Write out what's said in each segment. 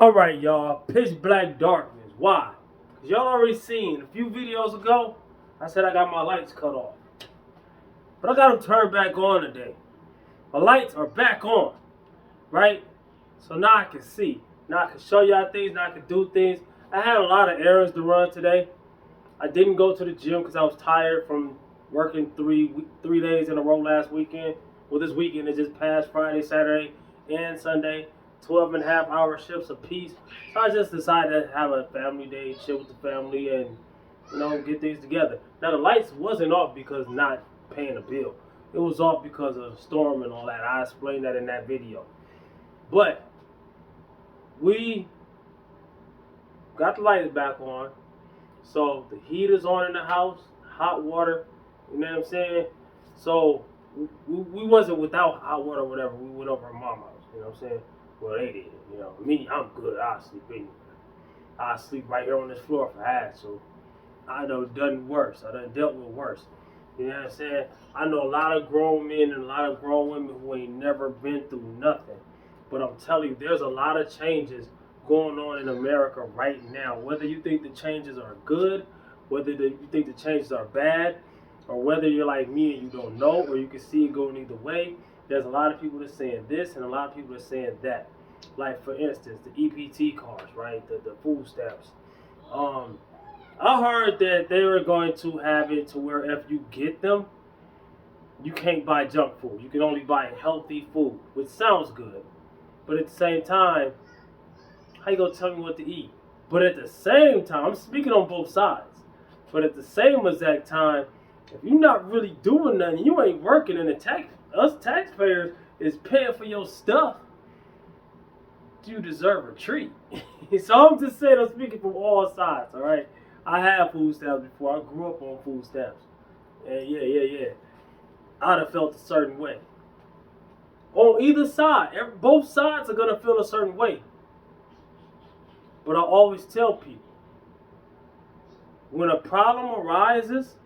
Alright, y'all. Pitch black darkness. Why? Because y'all already seen a few videos ago, I said I got my lights cut off. But I got them turned back on today. My lights are back on. Right? So now I can see. Now I can show y'all things. Now I can do things. I had a lot of errands to run today. I didn't go to the gym because I was tired from working three days in a row last weekend. Well, this weekend is just past Friday, Saturday, and Sunday. 12.5 hour shifts apiece. So I just decided to have a family day, chill with the family, and get things together. Now the lights wasn't off because not paying a bill. It was off because of the storm and all that. I explained that in that video. But we got the lights back on. So the heater's on in the house, hot water, you know what I'm saying? So we wasn't without hot water or whatever. We went over to mom's house, you know what I'm saying? Well, they did, Me, I'm good. I'll sleep anywhere. I'll sleep right here on this floor if I had to. I done worse. I done dealt with worse. You know what I'm saying? I know a lot of grown men and a lot of grown women who ain't never been through nothing. But I'm telling you, there's a lot of changes going on in America right now. Whether you think the changes are good, whether you think the changes are bad, or whether you're like me and you don't know, or you can see it going either way, there's a lot of people that are saying this and a lot of people that are saying that. Like, for instance, the EPT cards, right? The food stamps. I heard that they were going to have it to where if you get them, you can't buy junk food. You can only buy healthy food, which sounds good. But at the same time, how you gonna tell me what to eat? But at the same time, I'm speaking on both sides. But at the same exact time, if you're not really doing nothing, you ain't working, and us taxpayers is paying for your stuff, you deserve a treat. So I'm just saying, I'm speaking from all sides, all right? I had food stamps before. I grew up on food stamps. And yeah. I'd have felt a certain way. On either side, both sides are going to feel a certain way. But I always tell people, when a problem arises,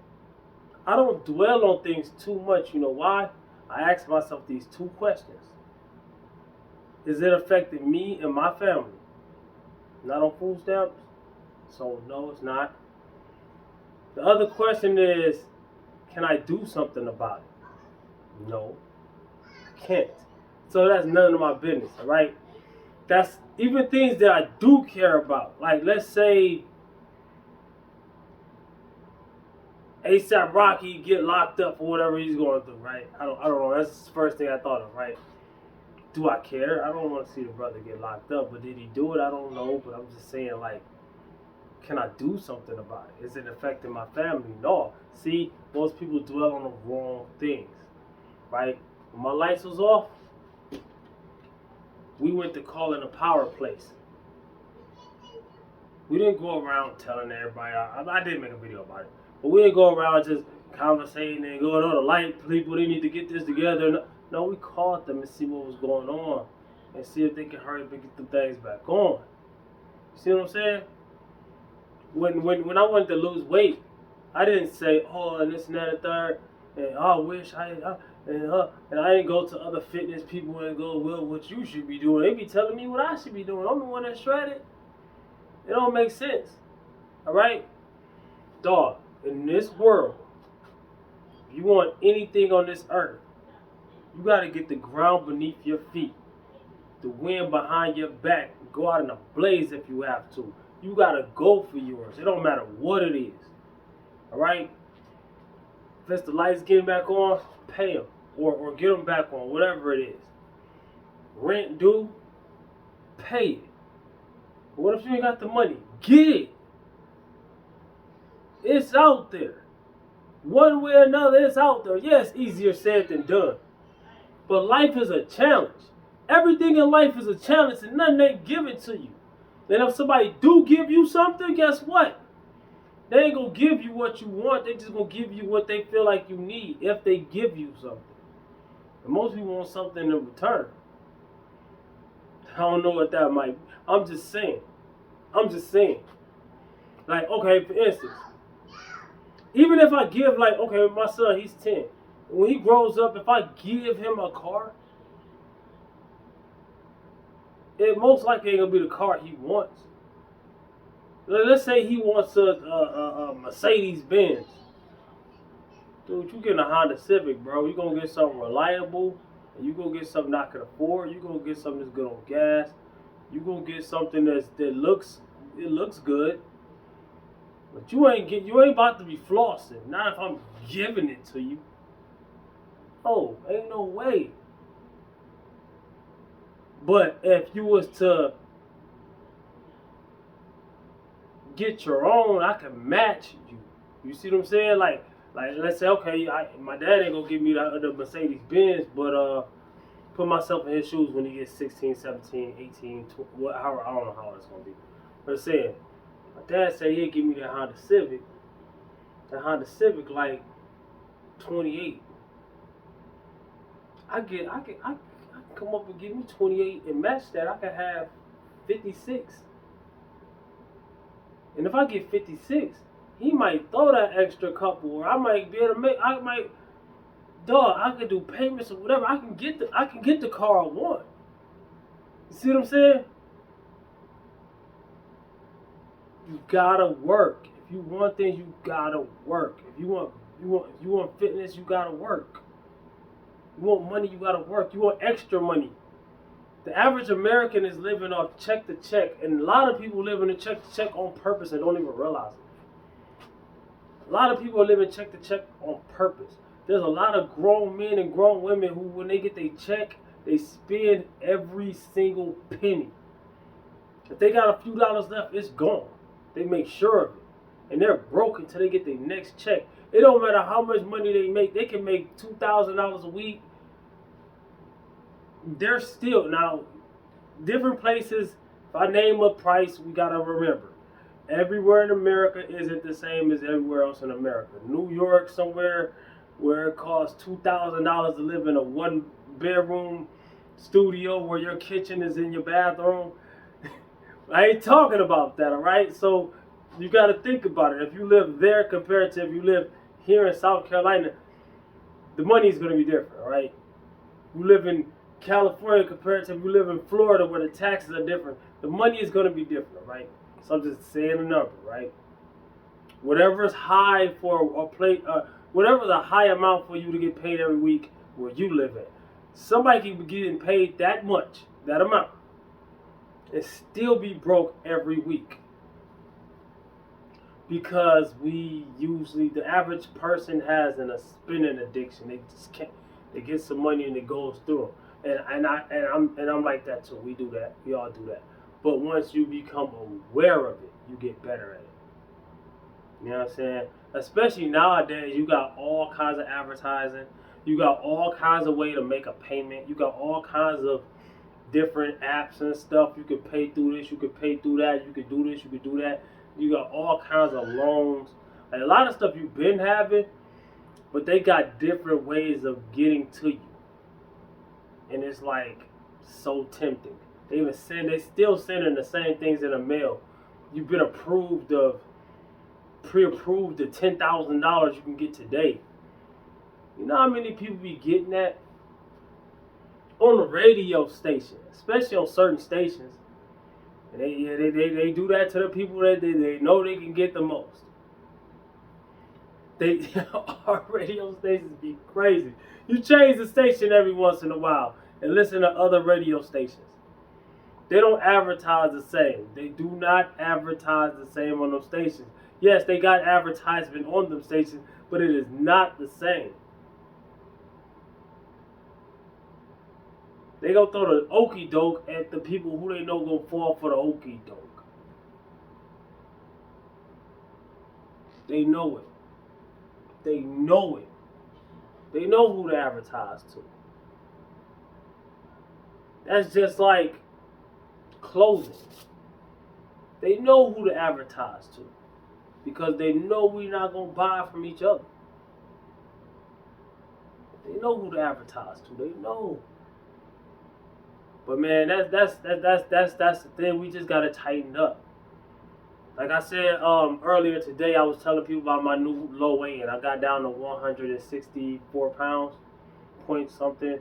I don't dwell on things too much. You know why? I ask myself these two questions. Is it affecting me and my family? Not on food stamps? So no, it's not. The other question is, can I do something about it? No, I can't. So that's none of my business, all right? That's even things that I do care about. Like, let's say ASAP Rocky get locked up for whatever he's going through, right? I don't know. That's the first thing I thought of, right? Do I care? I don't want to see the brother get locked up, but did he do it? I don't know. But I'm just saying, like, can I do something about it? Is it affecting my family? No. See, most people dwell on the wrong things, right? When my lights was off, we went to calling a power place. We didn't go around telling everybody. I did make a video about it, but we didn't go around just conversating and going, oh, the light people, they need to get this together. No, we called them and see what was going on and see if they can hurry up and get the things back on. You see what I'm saying? When I wanted to lose weight, I didn't say, oh, and this and that and third, and I wish and I didn't go to other fitness people and go, well, what you should be doing. They be telling me what I should be doing. I'm the one that shredded. It don't make sense. All right? Dog, in this world, if you want anything on this earth, you got to get the ground beneath your feet, the wind behind your back, go out in a blaze if you have to. You got to go for yours. It don't matter what it is. All right? If it's the lights getting back on, pay them. Or get them back on, whatever it is. Rent due, pay it. What if you ain't got the money? Get it. It's out there. One way or another, it's out there. Yes, easier said than done. But life is a challenge. Everything in life is a challenge, and nothing ain't given to you. And if somebody do give you something, guess what? They ain't gonna give you what you want. They just gonna give you what they feel like you need if they give you something. And most people want something in return. I don't know what that might be. I'm just saying. Like, okay, for instance, even if I give, like, okay, my son, he's 10. When he grows up, if I give him a car, it most likely ain't gonna be the car he wants. Let's say he wants a Mercedes Benz. Dude, you getting a Honda Civic, bro. You gonna get something reliable, and you gonna get something I can afford. You gonna get something that's good on gas. You gonna get something that looks good. But you ain't about to be flossing. Not if I'm giving it to you. Oh, ain't no way. But if you was to get your own, I can match you. You see what I'm saying? Like let's say, okay, my dad ain't gonna give me the Mercedes Benz, but put myself in his shoes when he gets 16, 17, 18, 20, I don't know how it's gonna be. But I'm saying, my dad said he'd give me that Honda Civic. That Honda Civic like 28. I can come up and give me 28 and match that. I can have 56. And if I get 56, he might throw that extra couple, or I might be able to I could do payments or whatever. I can get the car I want. You see what I'm saying? You gotta work. If you want things, you gotta work. If you want fitness, you gotta work. You want money, you gotta work. You want extra money. The average American is living off check to check, and a lot of people live in a check to check on purpose and don't even realize it. A lot of people are living check to check on purpose. There's a lot of grown men and grown women who, when they get their check, they spend every single penny. If they got a few dollars left, it's gone. They make sure of it. And they're broke until they get their next check. It don't matter how much money they make. They can make $2,000 a week. They're still, now, different places, if I name a price, we got to remember. Everywhere in America isn't the same as everywhere else in America. New York, somewhere where it costs $2,000 to live in a one-bedroom studio where your kitchen is in your bathroom. I ain't talking about that, all right? So you got to think about it. If you live there compared to if you live here in South Carolina, the money is going to be different, all right? You live in California compared to if you live in Florida where the taxes are different, the money is going to be different, right? So I'm just saying a number, right? Whatever is high for a plate, whatever the high amount for you to get paid every week where you live at, somebody can be getting paid that much, that amount, and still be broke every week. Because the average person has a spending addiction. They just can't. They get some money and it goes through them. And I'm like that too. We do that. We all do that. But once you become aware of it, you get better at it. You know what I'm saying? Especially nowadays, you got all kinds of advertising. You got all kinds of way to make a payment. You got all kinds of different apps and stuff. You can pay through this. You can pay through that. You can do this. You can do that. You got all kinds of loans. Like a lot of stuff you've been having, but they got different ways of getting to you. And it's like so tempting. They still sending the same things in the mail. You've been pre-approved the $10,000 you can get today. You know how many people be getting that? On the radio station, especially on certain stations. And they do that to the people that they know they can get the most. Our radio stations be crazy. You change the station every once in a while and listen to other radio stations. They don't advertise the same. They do not advertise the same on those stations. Yes, they got advertisement on them stations, but it is not the same. They gonna throw the okie doke at the people who they know gonna fall for the okie doke. They know it. They know it. They know who to advertise to. That's just like clothing. They know who to advertise to because they know we're not gonna buy from each other. They know who to advertise to. They know. But man, that's the thing. We just gotta tighten up. Like I said earlier today, I was telling people about my new low weigh-in. I got down to 164 pounds, point something.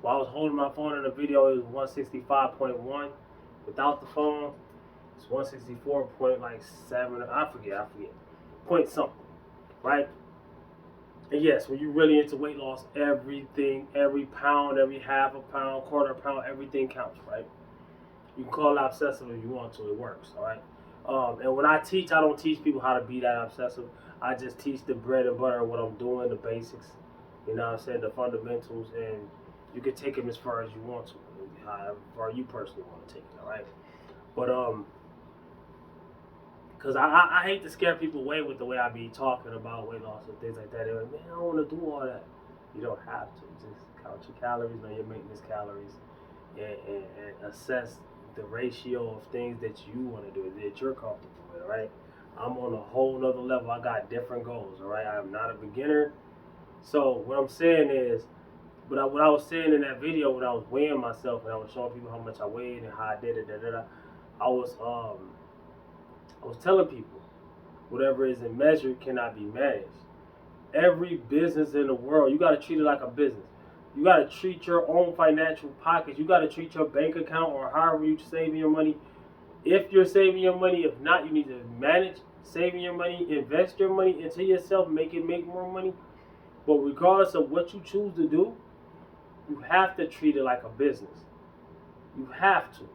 While I was holding my phone in the video, it was 165.1. Without the phone, it's 164 point like 7. I forget. Point something, right? And yes, when you're really into weight loss, everything, every pound, every half a pound, quarter pound, everything counts, right? You can call it obsessive if you want to. It works, all right? And when I teach, I don't teach people how to be that obsessive. I just teach the bread and butter of what I'm doing, the basics, you know what I'm saying, the fundamentals, and you can take them as far as you want to, however far you personally want to take it, all right? But, because I hate to scare people away with the way I be talking about weight loss and things like that. They're like, man, I don't want to do all that. You don't have to. Just count your calories, know your maintenance calories, and assess the ratio of things that you want to do that you're comfortable with, all right? I'm on a whole nother level. I got different goals, all right? I'm not a beginner. So what I'm saying is, what I was saying in that video when I was weighing myself and I was showing people how much I weighed and how I did it, I was telling people, whatever isn't measured cannot be managed. Every business in the world, you got to treat it like a business. You got to treat your own financial pockets. You got to treat your bank account or however you saving your money. If you're saving your money, if not, you need to manage saving your money, invest your money into yourself, make it make more money. But regardless of what you choose to do, you have to treat it like a business. You have to.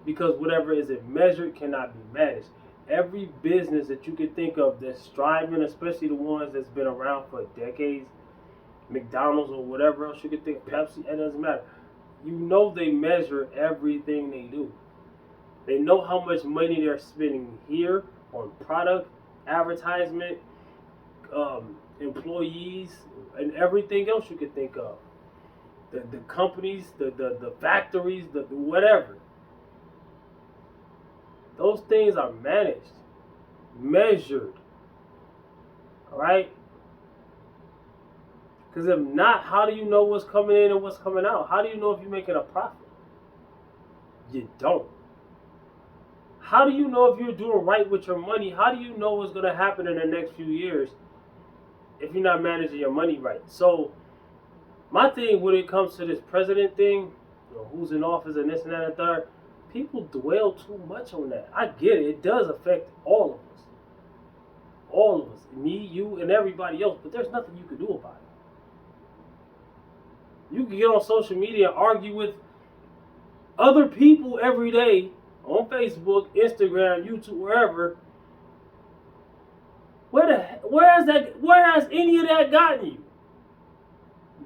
Because whatever isn't measured cannot be managed. Every business that you can think of that's striving, especially the ones that's been around for decades, McDonald's or whatever else you could think, Pepsi, it doesn't matter. You know they measure everything they do. They know how much money they're spending here on product, advertisement, employees, and everything else you could think of. The companies, the factories, the whatever. Those things are managed, measured, all right? Because if not, how do you know what's coming in and what's coming out? How do you know if you're making a profit? You don't. How do you know if you're doing right with your money? How do you know what's going to happen in the next few years if you're not managing your money right? So my thing when it comes to this president thing, you know, who's in office and this and that and third, people dwell too much on that. I get it. It does affect all of us. All of us. Me, you, and everybody else. But there's nothing you can do about it. You can get on social media and argue with other people every day on Facebook, Instagram, YouTube, wherever. Where has any of that gotten you?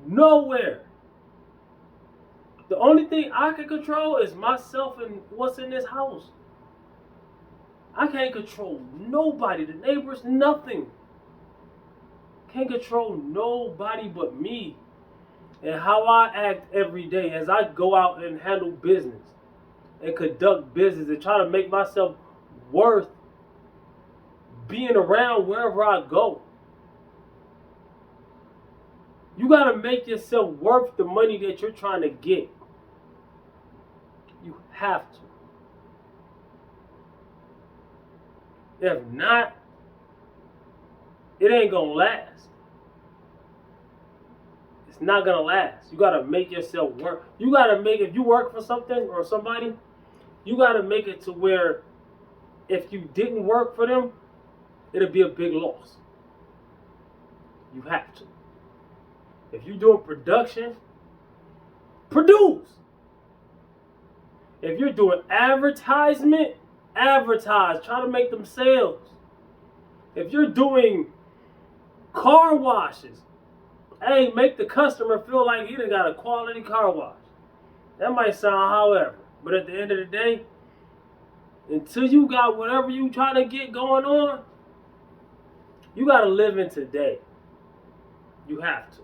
Nowhere. The only thing I can control is myself and what's in this house. I can't control nobody, the neighbors, nothing. Can't control nobody but me and how I act every day as I go out and handle business and conduct business and try to make myself worth being around wherever I go. You got to make yourself worth the money that you're trying to get. You have to. If not, it ain't going to last. It's not going to last. You got to make yourself work. You got to make, if you work for something or somebody, you got to make it to where if you didn't work for them, it'll be a big loss. You have to. If you're doing production, produce. If you're doing advertisement, advertise. Try to make them sales. If you're doing car washes, hey, make the customer feel like he done got a quality car wash. That might sound however, but at the end of the day, until you got whatever you trying to get going on, you got to live in today. You have to.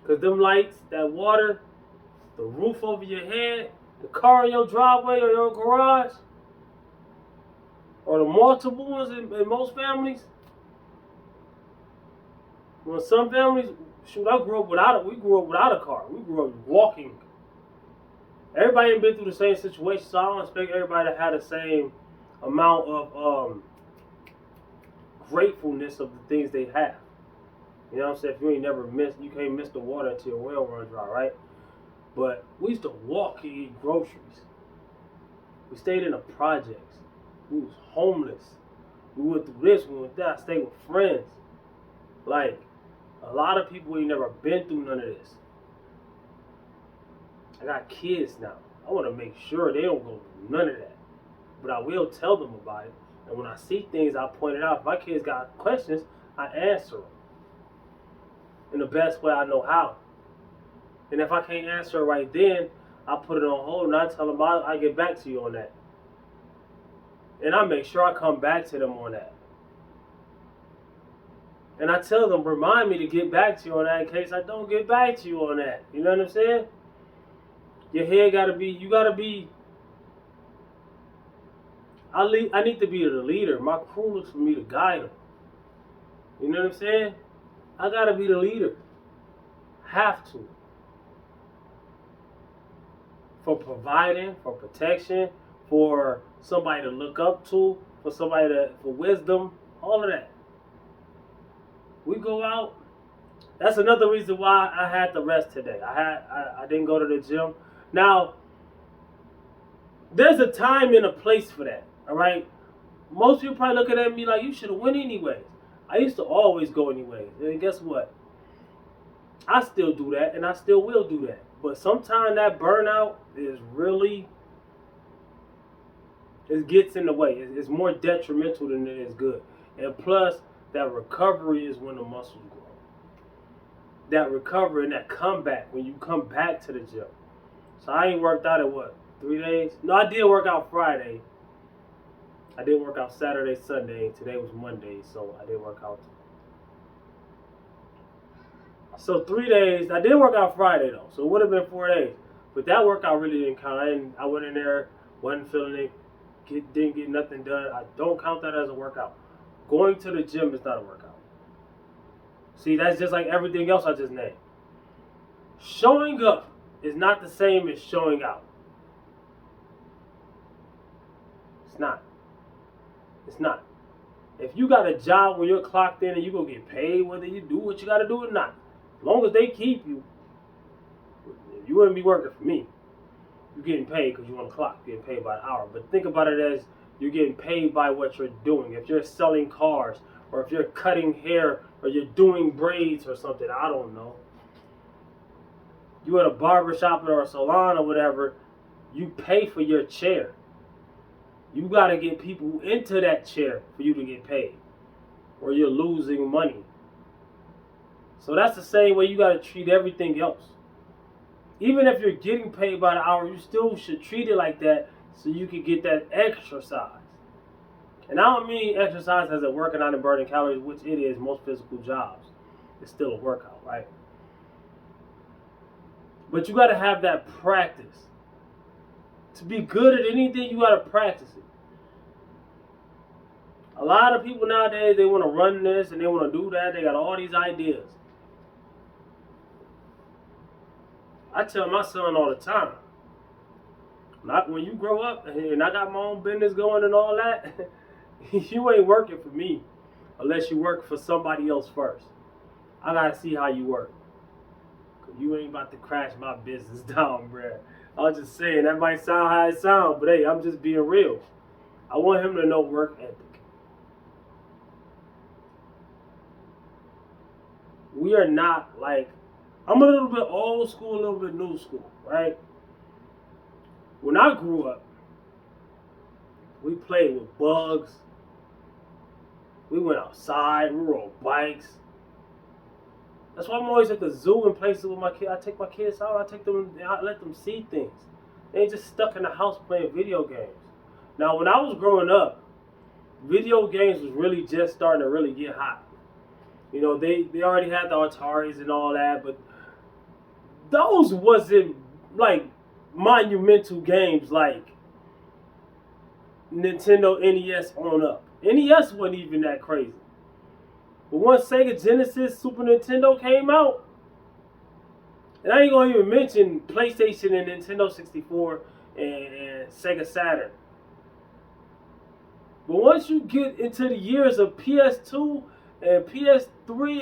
Because them lights, that water, the roof over your head, the car in your driveway or your garage, or the multiple ones in most families. Well, some families, shoot, we grew up without a car. We grew up walking. Everybody ain't been through the same situation, so I don't expect everybody to have the same amount of gratefulness of the things they have. You know what I'm saying? If you ain't never missed, you can't miss the water until your well runs dry, right? But we used to walk and eat groceries. We stayed in the projects. We was homeless. We went through this, we went that. I stayed with friends. Like, a lot of people ain't never been through none of this. I got kids now. I want to make sure they don't go through none of that. But I will tell them about it. And when I see things, I point it out. If my kids got questions, I answer them in the best way I know how. And if I can't answer it right then, I put it on hold and I tell them I'll get back to you on that. And I make sure I come back to them on that. And I tell them, remind me to get back to you on that in case I don't get back to you on that. You know what I'm saying? Your head gotta be, you gotta be, I need to be the leader. My crew looks for me to guide them. You know what I'm saying? I gotta be the leader. Have to. For providing, for protection, for somebody to look up to, for wisdom, all of that. We go out. That's another reason why I had to rest today. I didn't go to the gym. Now, there's a time and a place for that. All right. Most people probably looking at me like you should have went anyways. I used to always go anyways. And guess what? I still do that, and I still will do that. But sometimes that burnout is really, it gets in the way. It's more detrimental than it is good. And plus, that recovery is when the muscles grow. That recovery and that comeback, when you come back to the gym. So I ain't worked out in what, 3 days? No, I did work out Friday. I didn't work out Saturday, Sunday. Today was Monday, so I didn't work out. So 3 days. I did work out Friday though, so it would have been 4 days. But that workout really didn't count. I went in there, wasn't feeling it, didn't get nothing done. I don't count that as a workout. Going to the gym is not a workout. See, that's just like everything else I just named. Showing up is not the same as showing out. It's not. It's not. If you got a job where you're clocked in and you're going to get paid whether you do what you got to do or not, as long as they keep you, you wouldn't be working for me. You're getting paid because you're on the clock. You're getting paid by the hour. But think about it as you're getting paid by what you're doing. If you're selling cars, or if you're cutting hair, or you're doing braids or something, I don't know. You at a barber shop or a salon or whatever, you pay for your chair. You got to get people into that chair for you to get paid, or you're losing money. So that's the same way you got to treat everything else. Even if you're getting paid by the hour, you still should treat it like that so you can get that exercise. And I don't mean exercise as a working out and burning calories, which it is most physical jobs. It's still a workout, right? But you got to have that practice. To be good at anything, you got to practice it. A lot of people nowadays, they want to run this and they want to do that. They got all these ideas. I tell my son all the time, not when you grow up and I got my own business going and all that, you ain't working for me unless you work for somebody else first. I got to see how you work. You ain't about to crash my business down, bruh. I was just saying, that might sound how it sounds, but hey, I'm just being real. I want him to know work ethic. We are not like, I'm a little bit old school, a little bit new school, right? When I grew up, we played with bugs. We went outside, we rode bikes. That's why I'm always at the zoo and places with my kids. I take my kids out, I let them see things. They ain't just stuck in the house playing video games. Now, when I was growing up, video games was really just starting to really get hot. You know, they already had the Ataris and all that, but those wasn't like monumental games like Nintendo NES on up. NES wasn't even that crazy. But once Sega Genesis, Super Nintendo came out, and I ain't gonna even mention PlayStation and Nintendo 64 and Sega Saturn. But once you get into the years of PS2 and PS3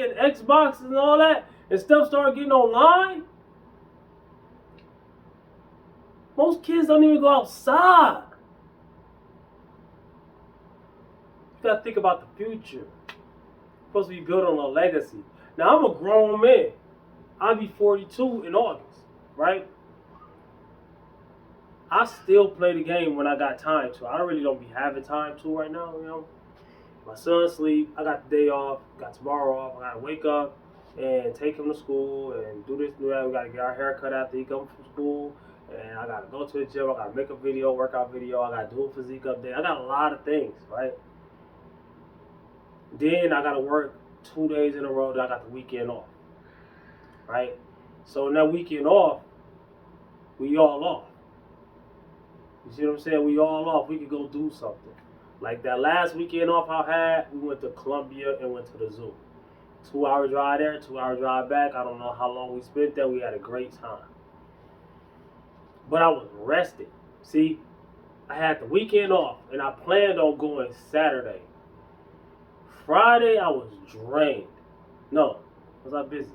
and Xbox and all that, and stuff started getting online, most kids don't even go outside. gotta think about the future. You're supposed to be building a legacy. Now I'm a grown man. I'll be 42 in August, right? I still play the game when I got time to. I really don't be having time to right now, you know. My son sleep. I got the day off. Got tomorrow off. I gotta wake up and take him to school and do this, do that. We gotta get our hair cut after he comes from school. And I gotta go to the gym. I gotta make a video, workout video. I gotta do a physique update. I got a lot of things, right? Then I gotta work 2 days in a row. Then I got the weekend off, right? So in that weekend off, we all off. You see what I'm saying? We all off. We could go do something. Like that last weekend off I had, we went to Columbia and went to the zoo. 2 hour drive there, 2 hour drive back. I don't know how long we spent there. We had a great time. But I was rested. See, I had the weekend off and I planned on going Saturday. Friday I was drained. No, was I busy?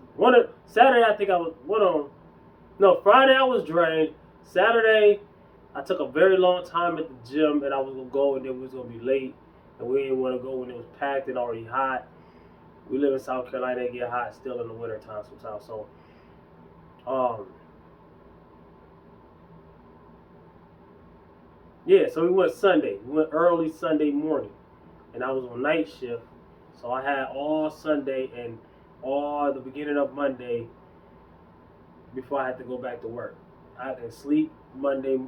Saturday I think I was Friday I was drained. Saturday I took a very long time at the gym and I was gonna go and then we was gonna be late and we didn't want to go when it was packed and already hot. We live in South Carolina, it get hot still in the winter time sometimes. So so we went Sunday. We went early Sunday morning and I was on night shift. So I had all Sunday and all the beginning of Monday before I had to go back to work. I could sleep Monday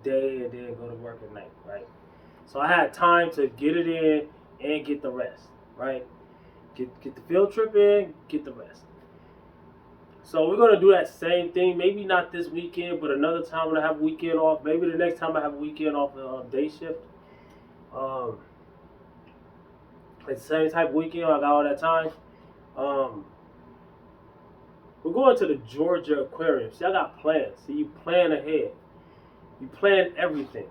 day and then go to work at night, right? So I had time to get it in and get the rest, right? Get the field trip in, get the rest. So we're gonna do that same thing. Maybe not this weekend, but another time when I have a weekend off. Maybe the next time I have a weekend off day shift. It's the same type of weekend. I got all that time. We're going to the Georgia Aquarium. See, I got plans. See, you plan ahead. You plan everything.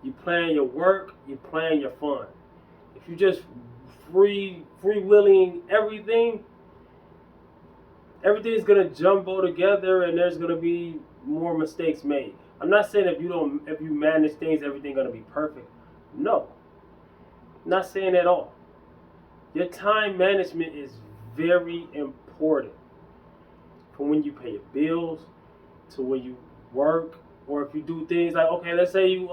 You plan your work. You plan your fun. If you just freewheeling everything, everything's gonna jumbo together, and there's gonna be more mistakes made. I'm not saying if you manage things, everything's gonna be perfect. No, I'm not saying at all. Your time management is very important. From when you pay your bills to when you work, or if you do things like, okay, let's say you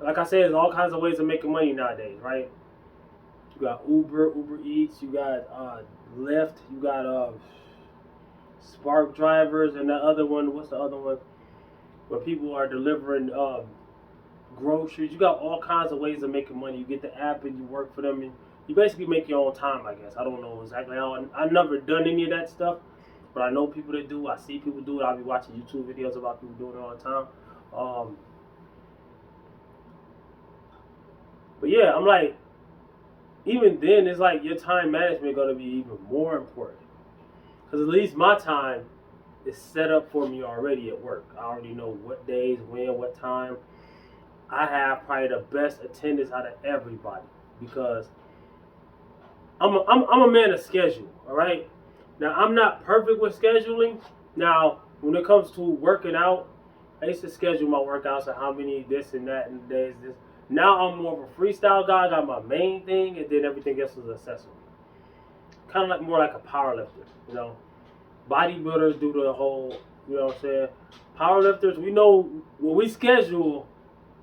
like I said, there's all kinds of ways of making money nowadays, right? You got Uber Eats, you got Lyft, you got Spark drivers, and the other one, what's the other one? Where people are delivering groceries. You got all kinds of ways of making money. You get the app and you work for them, and you basically make your own time, I guess. I don't know exactly how. I've never done any of that stuff, but I know people that do. I see people do it. I'll be watching YouTube videos about people doing it all the time. But yeah, I'm like, even then, it's like your time management going to be even more important. Because at least my time is set up for me already at work. I already know what days, when, what time. I have probably the best attendance out of everybody because I'm a man of schedule, all right? Now, I'm not perfect with scheduling. Now, when it comes to working out, I used to schedule my workouts and how many this and that and days this. Now I'm more of a freestyle guy. I got my main thing, and then everything else is accessory. Kind of like more like a power lifter, you know. Bodybuilders do the whole, you know what I'm saying. Power lifters, we know when we schedule.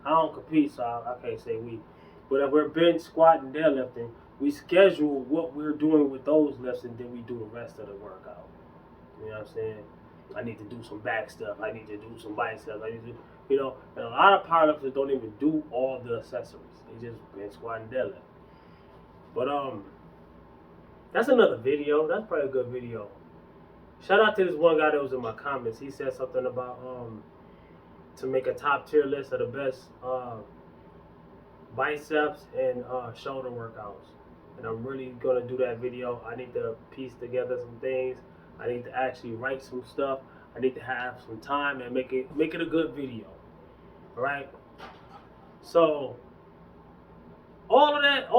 I don't compete, so I can't say we. But if we're bench, squat, and deadlifting, we schedule what we're doing with those lifts, and then we do the rest of the workout. You know what I'm saying? I need to do some back stuff. I need to do some biceps. I need to, you know, and a lot of powerlifters don't even do all the accessories. They just bench, squat, and deadlift. But that's another video. That's probably a good video. Shout out to this one guy that was in my comments. He said something about to make a top tier list of the best biceps and shoulder workouts. And I'm really gonna do that video. I need to piece together some things. I need to actually write some stuff. I need to have some time and make it a good video. All right. So all of that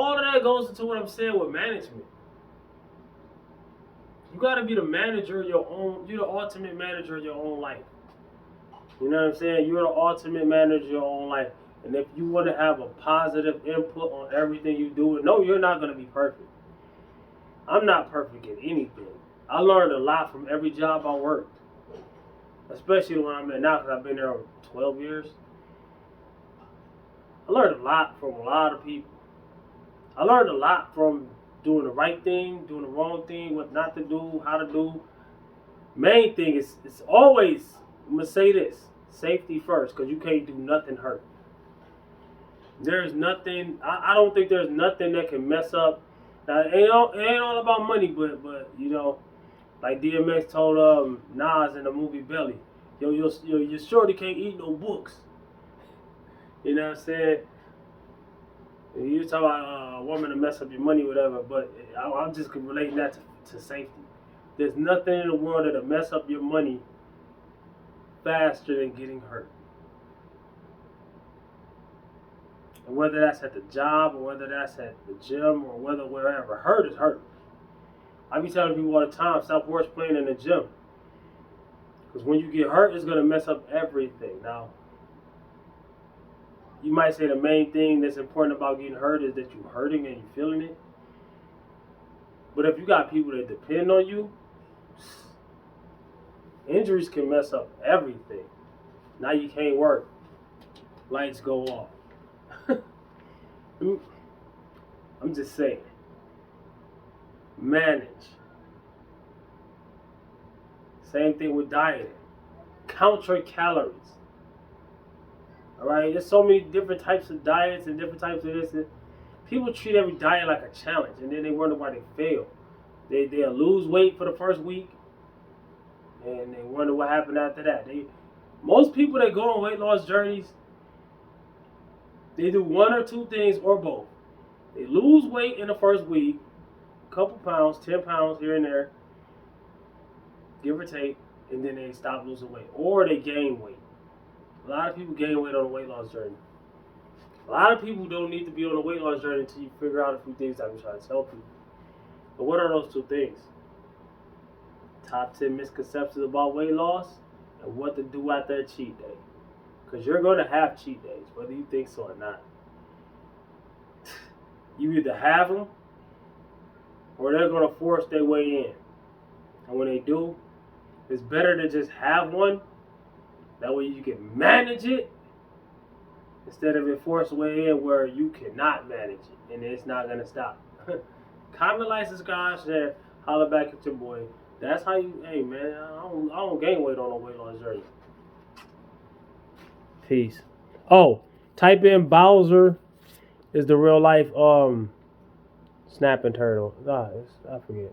goes into what I'm saying with management. You gotta be the manager of your own. You're the ultimate manager of your own life. You know what I'm saying? You're the ultimate manager of your own life. And if you want to have a positive input on everything you do, no, you're not going to be perfect. I'm not perfect at anything. I learned a lot from every job I worked, especially when I'm in now because I've been there over 12 years. I learned a lot from a lot of people. I learned a lot from doing the right thing, doing the wrong thing, what not to do, how to do. Main thing is it's always, I'm going to say this, safety first, because you can't do nothing hurt. There's nothing, I don't think there's nothing that can mess up. Now, it ain't all about money, but you know, like DMX told Nas in the movie Belly, your shorty can't eat no books. You know what I'm saying? You talk about a woman to mess up your money, whatever, but I'm just relating that to safety. There's nothing in the world that'll mess up your money faster than getting hurt. And whether that's at the job or whether that's at the gym or whether wherever, hurt is hurt. I be telling people all the time, stop horse playing in the gym. Because when you get hurt, it's going to mess up everything. Now, you might say the main thing that's important about getting hurt is that you're hurting and you're feeling it. But if you got people that depend on you, injuries can mess up everything. Now you can't work. Lights go off. I'm just saying. Manage. Same thing with dieting. Count your calories. Alright, there's so many different types of diets and different types of this. People treat every diet like a challenge, and then they wonder why they fail. They'll lose weight for the first week, and they wonder what happened after that. Most people that go on weight loss journeys, they do one or two things or both. They lose weight in the first week, a couple pounds, 10 pounds here and there, give or take, and then they stop losing weight. Or they gain weight. A lot of people gain weight on a weight loss journey. A lot of people don't need to be on a weight loss journey until you figure out a few things I've been trying to tell people. But what are those two things? Top 10 misconceptions about weight loss and what to do after a cheat day. Because you're going to have cheat days, whether you think so or not. You either have them or they're going to force their way in. And when they do, it's better to just have one. That way you can manage it instead of it forced way in where you cannot manage it and it's not going to stop. Comment, like, subscribe, share, holler back at your boy. That's how you, hey man, I don't gain weight on a weight loss journey. Peace. Oh, type in Bowser is the real life snapping turtle. I forget.